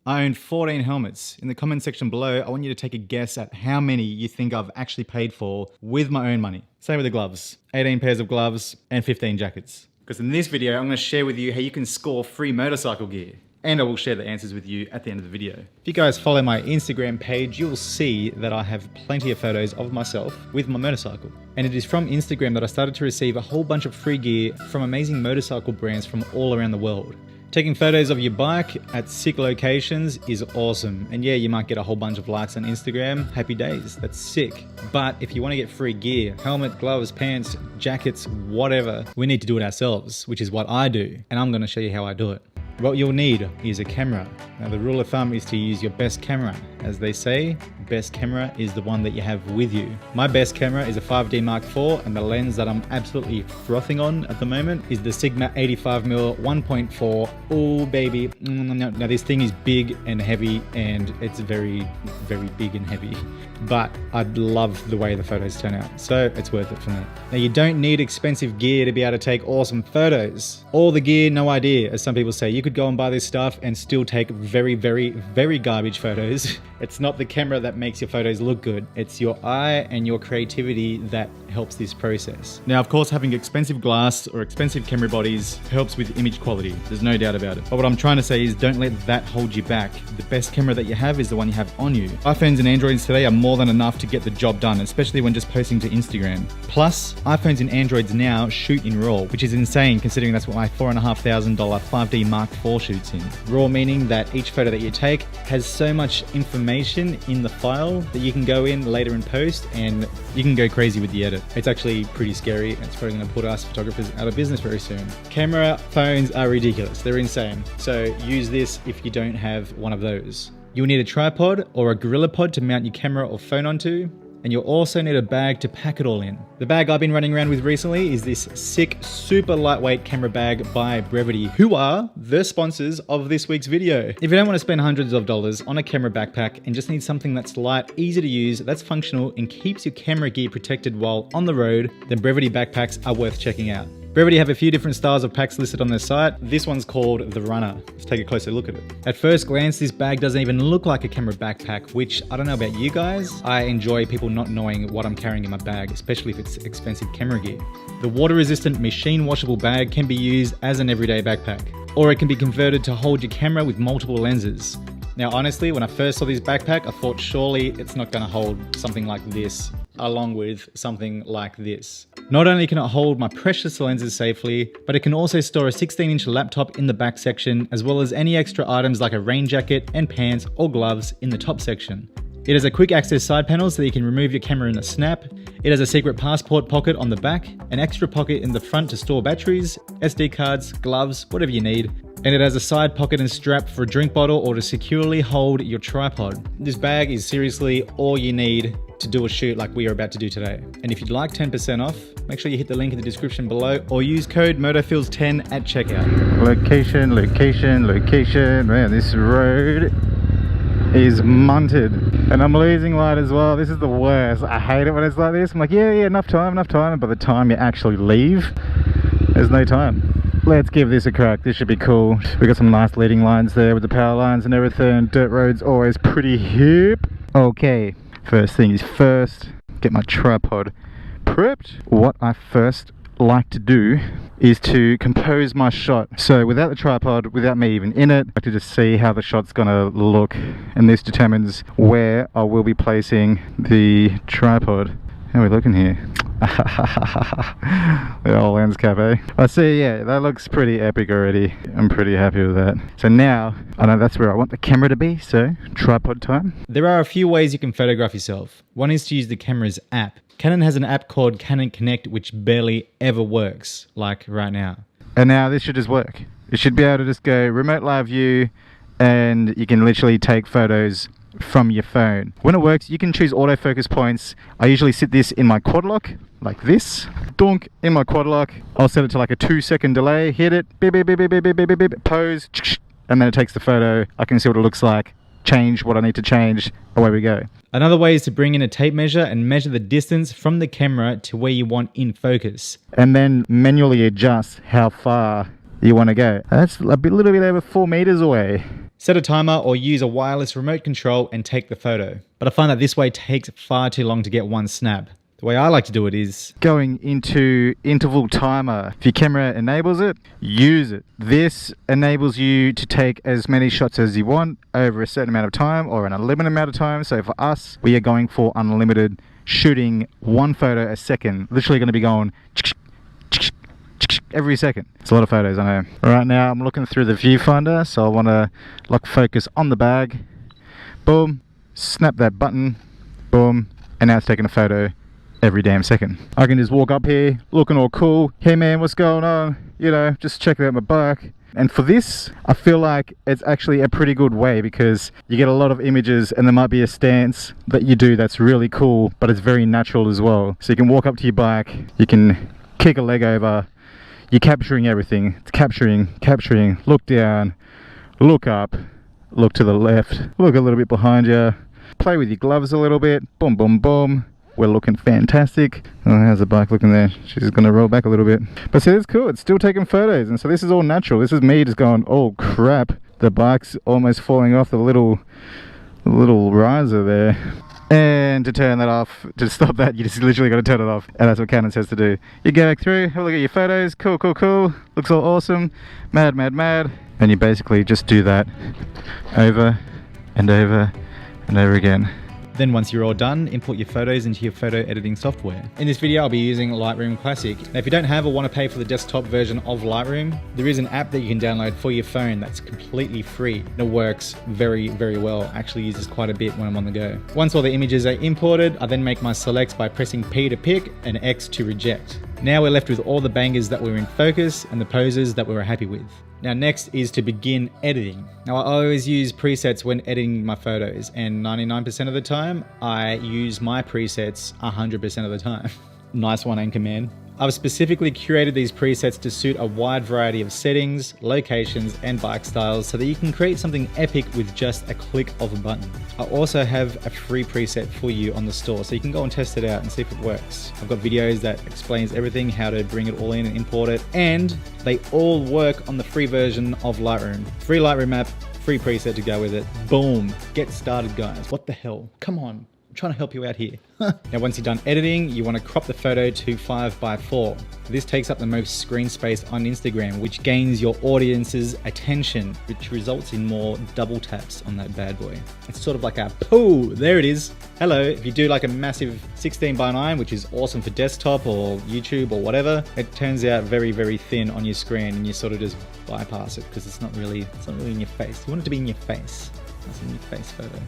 I own 14 helmets. In the comment section below, I want you to take a guess at how many you think I've actually paid for with my own money. Same with the gloves. 18 pairs of gloves and 15 jackets. Because in this video, I'm going to share with you how you can score free motorcycle gear. And I will share the answers with you at the end of the video. If you guys follow my Instagram page, you'll see that I have plenty of photos of myself with my motorcycle. And it is from Instagram that I started to receive a whole bunch of free gear from amazing motorcycle brands from all around the world. Taking photos of your bike at sick locations is awesome. And yeah, you might get a whole bunch of likes on Instagram. Happy days, that's sick. But if you want to get free gear, helmet, gloves, pants, jackets, whatever, we need to do it ourselves, which is what I do. And I'm going to show you how I do it. What you'll need is a camera. Now the rule of thumb is to use your best camera. As they say, best camera is the one that you have with you. My best camera is a 5D Mark IV, and the lens that I'm absolutely frothing on at the moment is the Sigma 85mm 1.4. Oh baby, now this thing is big and heavy, and it's very, very big and heavy. But I love the way the photos turn out, so it's worth it for me. Now you don't need expensive gear to be able to take awesome photos. All the gear, no idea, as some people say. You could go and buy this stuff and still take very, very, very garbage photos. It's not the camera that makes your photos look good. It's your eye and your creativity that helps this process. Now, of course, having expensive glass or expensive camera bodies helps with image quality. There's no doubt about it. But what I'm trying to say is don't let that hold you back. The best camera that you have is the one you have on you. iPhones and Androids today are more than enough to get the job done, especially when just posting to Instagram. Plus, iPhones and Androids now shoot in RAW, which is insane considering that's what my $4,500 5D Mark IV shoots in. RAW meaning that each photo that you take has so much information in the file that you can go in later in post and you can go crazy with the edit. It's actually pretty scary, and it's probably going to put us photographers out of business very soon. Camera phones are ridiculous. They're insane. So use this if you don't have one of those. You'll need a tripod or a gorilla pod to mount your camera or phone onto. And you'll also need a bag to pack it all in. The bag I've been running around with recently is this sick, super lightweight camera bag by Brevity, who are the sponsors of this week's video. If you don't want to spend hundreds of dollars on a camera backpack and just need something that's light, easy to use, that's functional, and keeps your camera gear protected while on the road, then Brevity backpacks are worth checking out. Brevity have a few different styles of packs listed on their site. This one's called the Runner. Let's take a closer look at it. At first glance, this bag doesn't even look like a camera backpack, which I don't know about you guys. I enjoy people not knowing what I'm carrying in my bag, especially if it's expensive camera gear. The water-resistant machine washable bag can be used as an everyday backpack, or it can be converted to hold your camera with multiple lenses. Now, honestly, when I first saw this backpack, I thought surely it's not going to hold something like this along with something like this. Not only can it hold my precious lenses safely, but it can also store a 16-inch laptop in the back section, as well as any extra items like a rain jacket and pants or gloves in the top section. It has a quick access side panel so that you can remove your camera in a snap. It has a secret passport pocket on the back, an extra pocket in the front to store batteries, SD cards, gloves, whatever you need. And it has a side pocket and strap for a drink bottle or to securely hold your tripod. This bag is seriously all you need to do a shoot like we are about to do today. And if you'd like 10% off, make sure you hit the link in the description below or use code MOTOFEELS10 at checkout. Location, location, location. Man, this road is munted. And I'm losing light as well. This is the worst. I hate it when it's like this. I'm like, yeah, enough time. And by the time you actually leave, there's no time. Let's give this a crack. This should be cool. We got some nice leading lines there with the power lines and everything. Dirt road's always pretty hip. Okay, first thing is first, get my tripod prepped. What I first like to do is to compose my shot. So without the tripod, without me even in it, I like to just see how the shot's gonna look, and this determines where I will be placing the tripod. How are we looking here? The old lens cap, eh? I see, yeah, that looks pretty epic already. I'm pretty happy with that. So now, I know that's where I want the camera to be, so tripod time. There are a few ways you can photograph yourself. One is to use the camera's app. Canon has an app called Canon Connect, which barely ever works, like right now. And now this should just work. It should be able to just go remote live view, and you can literally take photos from your phone. When it works, you can choose autofocus points. I usually sit this in my quad lock, like this. Donk, in my quad lock. I'll set it to like a 2-second delay, hit it, beep, beep, beep, beep, beep, beep, beep, beep, pose, and then it takes the photo. I can see what it looks like, change what I need to change, away we go. Another way is to bring in a tape measure and measure the distance from the camera to where you want in focus. And then manually adjust how far you want to go. That's a little bit over 4 meters away. Set a timer or use a wireless remote control and take the photo. But I find that this way takes far too long to get one snap. The way I like to do it is going into interval timer. If your camera enables it, use it. This enables you to take as many shots as you want over a certain amount of time or an unlimited amount of time. So for us, we are going for unlimited, shooting one photo a second. Literally going to be going every second. It's a lot of photos, I know. Right now I'm looking through the viewfinder, so I want to lock focus on the bag. Boom, snap that button, boom, and now it's taking a photo every damn second. I can just walk up here looking all cool. Hey man, what's going on? You know, just checking out my bike. And for this, I feel like it's actually a pretty good way because you get a lot of images and there might be a stance that you do that's really cool, but it's very natural as well. So you can walk up to your bike, you can kick a leg over, you're capturing everything. It's capturing, look down, look up, look to the left, look a little bit behind you, play with your gloves a little bit, boom, boom, boom. We're looking fantastic. Oh, how's the bike looking there? She's gonna roll back a little bit. But see, it's cool, it's still taking photos. And so this is all natural. This is me just going, oh crap, the bike's almost falling off the little riser there. And to turn that off, to stop that, you just literally got to turn it off. And that's what C.A.N.O says to do. You go back through, have a look at your photos. Cool, cool, cool. Looks all awesome. Mad, mad, mad. And you basically just do that over and over and over again. Then once you're all done, import your photos into your photo editing software. In this video, I'll be using Lightroom Classic. Now, if you don't have or want to pay for the desktop version of Lightroom, there is an app that you can download for your phone that's completely free. It works very, very well. I actually use this quite a bit when I'm on the go. Once all the images are imported, I then make my selects by pressing P to pick and X to reject. Now we're left with all the bangers that were in focus and the poses that we were happy with. Now next is to begin editing. Now I always use presets when editing my photos, and 99% of the time I use my presets 100% of the time. Nice one, Anchorman. I've specifically curated these presets to suit a wide variety of settings, locations, and bike styles so that you can create something epic with just a click of a button. I also have a free preset for you on the store, so you can go and test it out and see if it works. I've got videos that explains everything, how to bring it all in and import it, and they all work on the free version of Lightroom. Free Lightroom app, free preset to go with it. Boom, get started guys. What the hell? Come on. I'm trying to help you out here. Now once you're done editing, you want to crop the photo to 5:4. This takes up the most screen space on Instagram, which gains your audience's attention, which results in more double taps on that bad boy. It's sort of like a poo, there it is. Hello, if you do like a massive 16:9, which is awesome for desktop or YouTube or whatever, it turns out very, very thin on your screen and you sort of just bypass it because it's not really in your face. You want it to be in your face. It's in your face photo.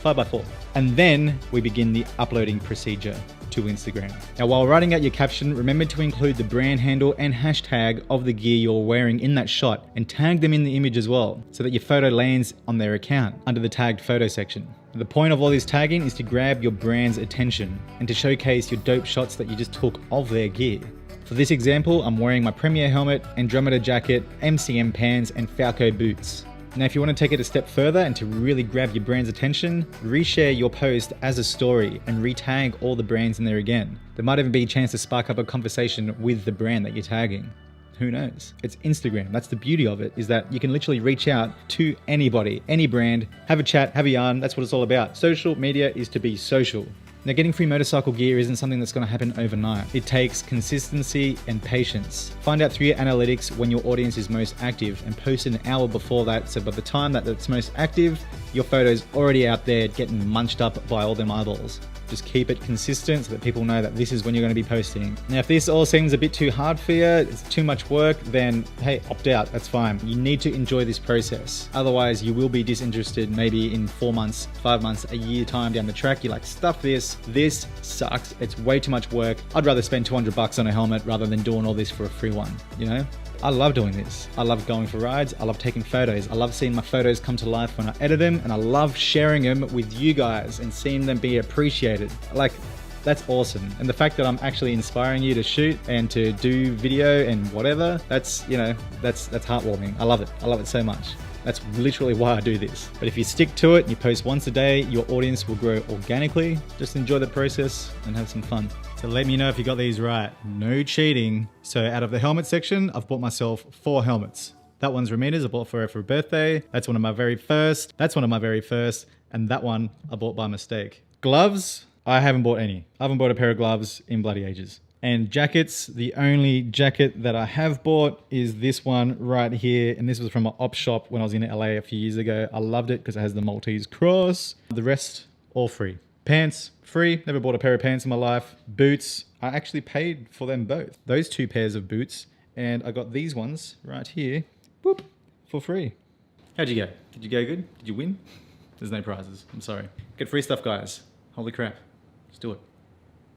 5:4. And then we begin the uploading procedure to Instagram. Now while writing out your caption, remember to include the brand handle and hashtag of the gear you're wearing in that shot and tag them in the image as well so that your photo lands on their account under the tagged photo section. The point of all this tagging is to grab your brand's attention and to showcase your dope shots that you just took of their gear. For this example, I'm wearing my Premier helmet, Andromeda jacket, MCM pants, and Falco boots. Now if you want to take it a step further and to really grab your brand's attention, reshare your post as a story and re-tag all the brands in there again. There might even be a chance to spark up a conversation with the brand that you're tagging. Who knows? It's Instagram. That's the beauty of it, is that you can literally reach out to anybody, any brand, have a chat, have a yarn. That's what it's all about. Social media is to be social. Now getting free motorcycle gear isn't something that's going to happen overnight. It takes consistency and patience. Find out through your analytics when your audience is most active and post an hour before that, so by the time that it's most active, your photo's already out there getting munched up by all them eyeballs. Just keep it consistent so that people know that this is when you're going to be posting. Now, if this all seems a bit too hard for you, it's too much work, then hey, opt out, that's fine. You need to enjoy this process. Otherwise, you will be disinterested maybe in 4 months, 5 months, a year time down the track. You're like, stuff this sucks, it's way too much work. I'd rather spend $200 on a helmet rather than doing all this for a free one, you know? I love doing this. I love going for rides. I love taking photos. I love seeing my photos come to life when I edit them, and I love sharing them with you guys and seeing them be appreciated. Like, that's awesome. And the fact that I'm actually inspiring you to shoot and to do video and whatever, that's, you know, that's heartwarming. I love it. I love it so much. That's literally why I do this. But if you stick to it and you post once a day, your audience will grow organically. Just enjoy the process and have some fun. So let me know if you got these right. No cheating. So out of the helmet section, I've bought myself 4 helmets. That one's Ramina's, I bought for her for her birthday. That's one of my very first. That's one of my very first. And that one I bought by mistake. Gloves, I haven't bought any. I haven't bought a pair of gloves in bloody ages. And jackets, the only jacket that I have bought is this one right here. And this was from an op shop when I was in LA a few years ago. I loved it because it has the Maltese cross. The rest, all free. Pants, free. Never bought a pair of pants in my life. Boots, I actually paid for them both. Those 2 pairs of boots. And I got these ones right here, whoop, for free. How'd you go? Did you go good? Did you win? There's no prizes, I'm sorry. Get free stuff, guys. Holy crap. Let's do it.